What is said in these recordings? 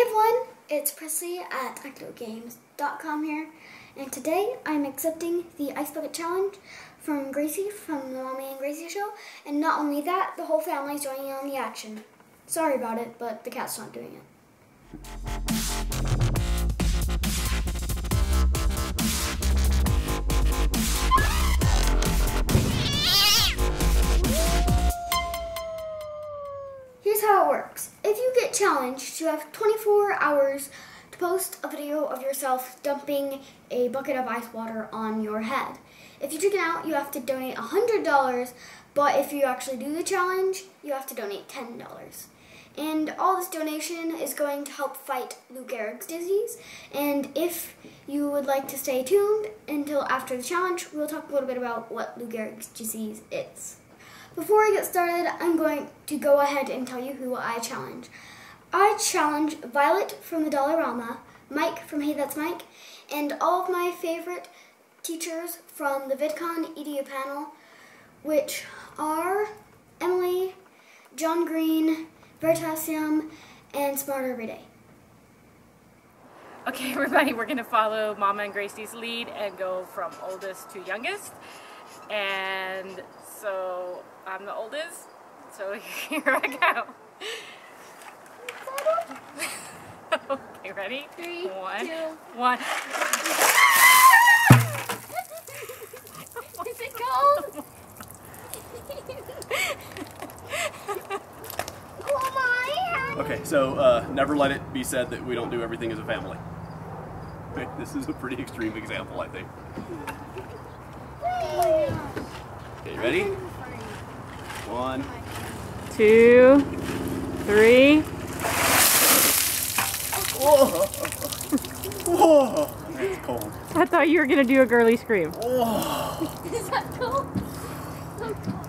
everyone, it's Presley at ActOutGames.com here, and today I'm accepting the Ice Bucket Challenge from Gracie from the Mommy and Gracie show, and not only that, the whole family's joining in on the action. Sorry about it, but the cat's not doing it. Here's how it works. If you get challenged, you have 24 hours to post a video of yourself dumping a bucket of ice water on your head. If you chicken out, you have to donate $100, but if you actually do the challenge, you have to donate $10. And all this donation is going to help fight Lou Gehrig's disease. And if you would like to stay tuned until after the challenge, we'll talk a little bit about what Lou Gehrig's disease is. Before I get started, I'm going to go ahead and tell you who I challenge. I challenge Violet from the Dollarama, Mike from Hey That's Mike, and all of my favorite teachers from the VidCon EDU panel, which are Emily, John Green, Veritasium, and Smarter Every Day. Okay, everybody, we're going to follow Mama and Gracie's lead and go from oldest to youngest. And so I'm the oldest, so here I go. Okay, ready? 3, 2, 1. Is it cold? Okay, so never let it be said that we don't do everything as a family. Okay, this is a pretty extreme example, I think. Okay, ready? 1, 2, 3. Whoa! Whoa! That's cold. I thought you were going to do a girly scream. Whoa! Is that cold? So cold.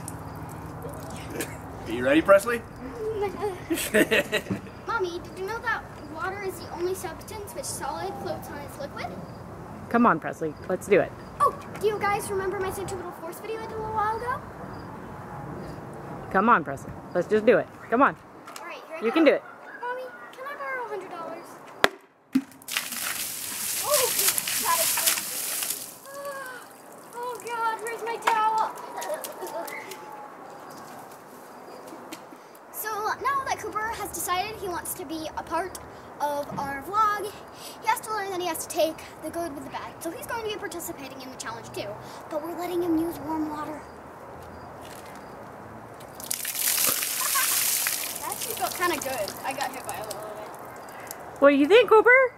Are you ready, Presley? Mommy, did you know that water is the only substance which solid floats on its liquid? Come on, Presley. Let's do it. Oh, do you guys remember my centripetal force video I did a little while ago? Come on, Presley. Let's just do it. Come on. All right, here I You go. can do it. Mommy, can I borrow $100? Oh, that is crazy. Oh God, where's my towel? So now that Cooper has decided he wants to be a part of our vlog, he has to learn that he has to take the good with the bad. So he's going to be participating in the challenge too, but we're letting him use warm water. That actually felt kind of good. I got hit by a little bit. What do you think, Cooper?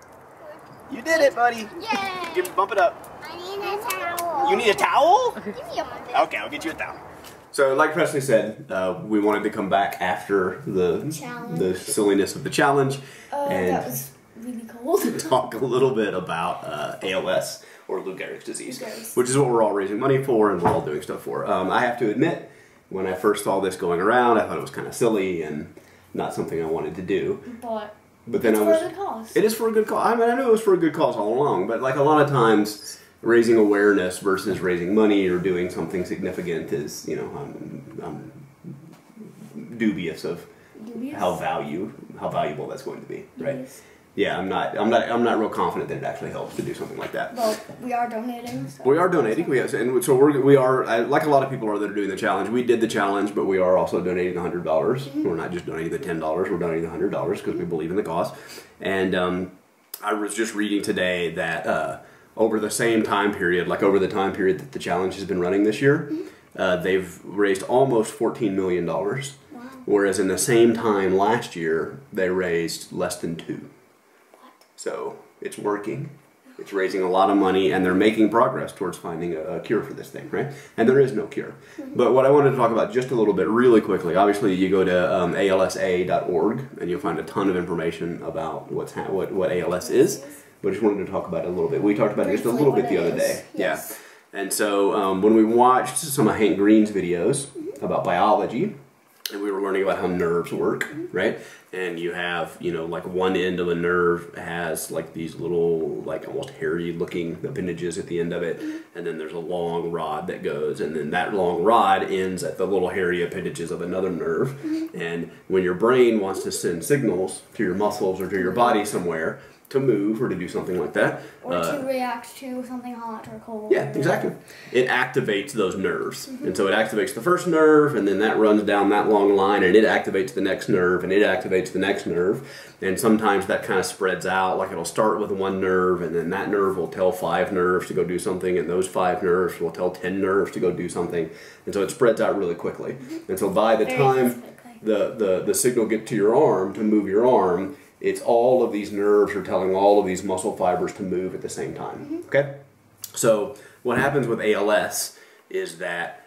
You did it, buddy! Yay! Bump it up. I need a towel. You need a towel? Give me a bucket. Okay, I'll get you a towel. So, like Presley said, we wanted to come back after the silliness of the challenge and That was really cold. talk a little bit about ALS, or Lou Gehrig's disease, which is what we're all raising money for and we're all doing stuff for. I have to admit, when I first saw this going around, I thought it was kind of silly and not something I wanted to do. But then it's for a good cause. It is for a good cause. I mean, I knew it was for a good cause all along, but like a lot of times, raising awareness versus raising money or doing something significant is, you know, I'm dubious of how valuable that's going to be, right? Dubious. Yeah, I'm not real confident that it actually helps to do something like that. Well, we are donating. So. We are donating, yes, and so we are like a lot of people are that are doing the challenge. We did the challenge, but we are also donating $100. Mm-hmm. We're not just donating the $10. We're donating the $100 because we believe in the cause. And I was just reading today that over the same time period, like over the time period that the challenge has been running this year, they've raised almost $14 million. Wow. Whereas in the same time last year, they raised less than $2 million. So it's working. It's raising a lot of money, and they're making progress towards finding a cure for this thing, right? And there is no cure. But what I wanted to talk about just a little bit really quickly, obviously you go to alsa.org, and you'll find a ton of information about what ALS is. But I just wanted to talk about it a little bit. We talked about it just a little bit the other day. Yes. Yeah. And so when we watched some of Hank Green's videos about biology, and we were learning about how nerves work, right? And you have, you know, like one end of a nerve has like these little, like almost hairy looking appendages at the end of it, and then there's a long rod that goes, and then that long rod ends at the little hairy appendages of another nerve. And when your brain wants to send signals to your muscles or to your body somewhere to move or to do something like that, or to react to something hot or cold. Yeah, exactly. It activates those nerves. And so it activates the first nerve, and then that runs down that long line, and it activates the next nerve, and it activates the next nerve. And sometimes that kind of spreads out, like it'll start with one nerve, and then that nerve will tell 5 nerves to go do something, and those 5 nerves will tell 10 nerves to go do something. And so it spreads out really quickly. And so by the time the signal gets to your arm to move your arm, it's all of these nerves are telling all of these muscle fibers to move at the same time. Okay? So what happens with ALS is that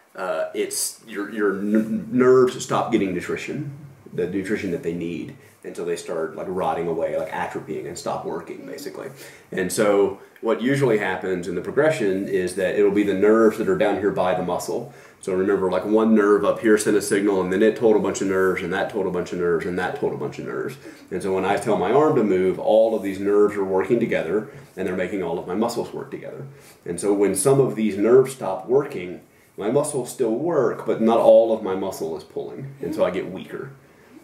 your nerves stop getting nutrition, the nutrition that they need, until they start like rotting away, like atrophying, and stop working basically. And so what usually happens in the progression is that it'll be the nerves that are down here by the muscle. So remember, like one nerve up here sent a signal, and then it told a bunch of nerves, and that told a bunch of nerves, and that told a bunch of nerves. And so when I tell my arm to move, all of these nerves are working together, and they're making all of my muscles work together. And so when some of these nerves stop working, my muscles still work, but not all of my muscle is pulling. And so I get weaker.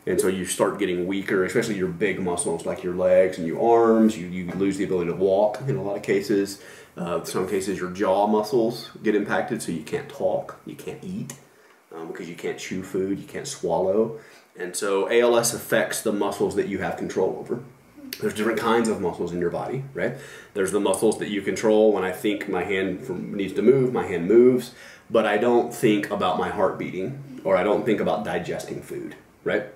And so you start getting weaker, especially your big muscles like your legs and your arms. You lose the ability to walk in a lot of cases. Some cases your jaw muscles get impacted, so you can't talk, you can't eat, because you can't chew food, you can't swallow. And so ALS affects the muscles that you have control over. There's different kinds of muscles in your body, right? There's the muscles that you control. When I think my hand needs to move, my hand moves, but I don't think about my heart beating, or I don't think about digesting food, right?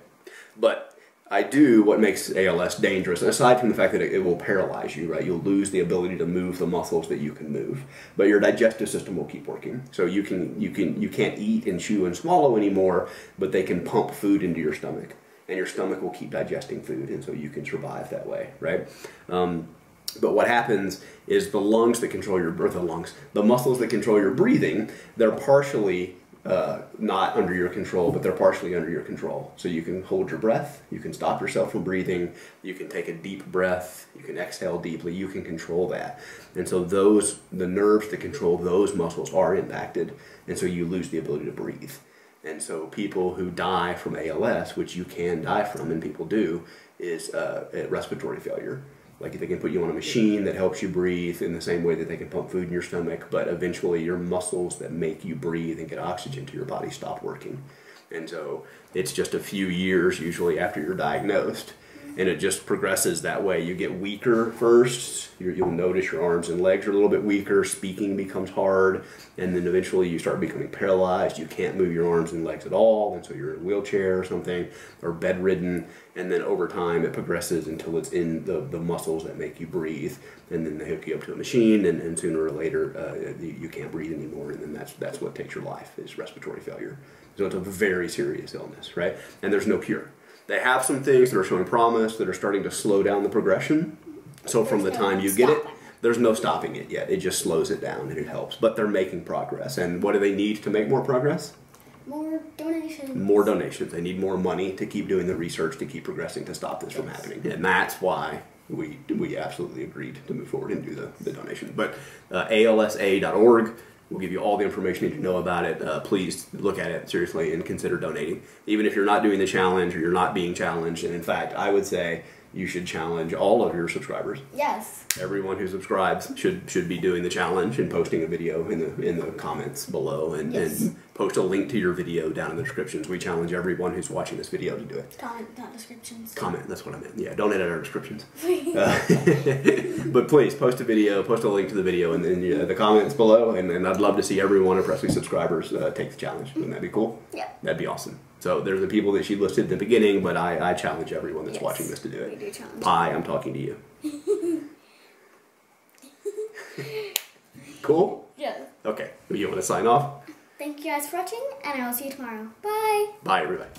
But I do what makes ALS dangerous, aside from the fact that it will paralyze you, right? You'll lose the ability to move the muscles that you can move, but your digestive system will keep working. So you can't eat and chew and swallow anymore, but they can pump food into your stomach, and your stomach will keep digesting food, and so you can survive that way, right? But what happens is the lungs that control the muscles that control your breathing, they're partially not under your control, but they're partially under your control. So you can hold your breath, you can stop yourself from breathing, you can take a deep breath, you can exhale deeply, you can control that. And so the nerves that control those muscles are impacted, and so you lose the ability to breathe. And so people who die from ALS, which you can die from, and people do, is respiratory failure. Like they can put you on a machine that helps you breathe in the same way that they can pump food in your stomach, but eventually your muscles that make you breathe and get oxygen to your body stop working. And so it's just a few years usually after you're diagnosed, and it just progresses that way. You get weaker first, you'll notice your arms and legs are a little bit weaker, speaking becomes hard, and then eventually you start becoming paralyzed. You can't move your arms and legs at all, and so you're in a wheelchair or something, or bedridden, and then over time it progresses until it's in the muscles that make you breathe, and then they hook you up to a machine, and sooner or later you can't breathe anymore, and then that's what takes your life, is respiratory failure. So it's a very serious illness, right? And there's no cure. They have some things that are showing promise, that are starting to slow down the progression. So from the time you get it, there's no stopping it yet. It just slows it down, and it helps. But they're making progress. And what do they need to make more progress? More donations. More donations. They need more money to keep doing the research, to keep progressing, to stop this from happening. And that's why we absolutely agreed to move forward and do the donation. But alsa.org will give you all the information you need to know about it. Please look at it seriously and consider donating. Even if you're not doing the challenge or you're not being challenged. And in fact, I would say you should challenge all of your subscribers. Yes. Everyone who subscribes should be doing the challenge and posting a video in the comments below, and post a link to your video down in the descriptions. We challenge everyone who's watching this video to do it. Comment, not descriptions. Comment, that's what I meant. Yeah, don't edit our descriptions. But please, post a video, post a link to the video in the comments below, and I'd love to see every one of Presley subscribers take the challenge. Wouldn't that be cool? Yeah. That'd be awesome. So there's the people that she listed at the beginning, but I challenge everyone that's watching this to do it. We do challenge. Pie, I'm talking to you. Cool? Yeah. Okay. You want to sign off? Thank you guys for watching, and I will see you tomorrow. Bye. Bye, everybody.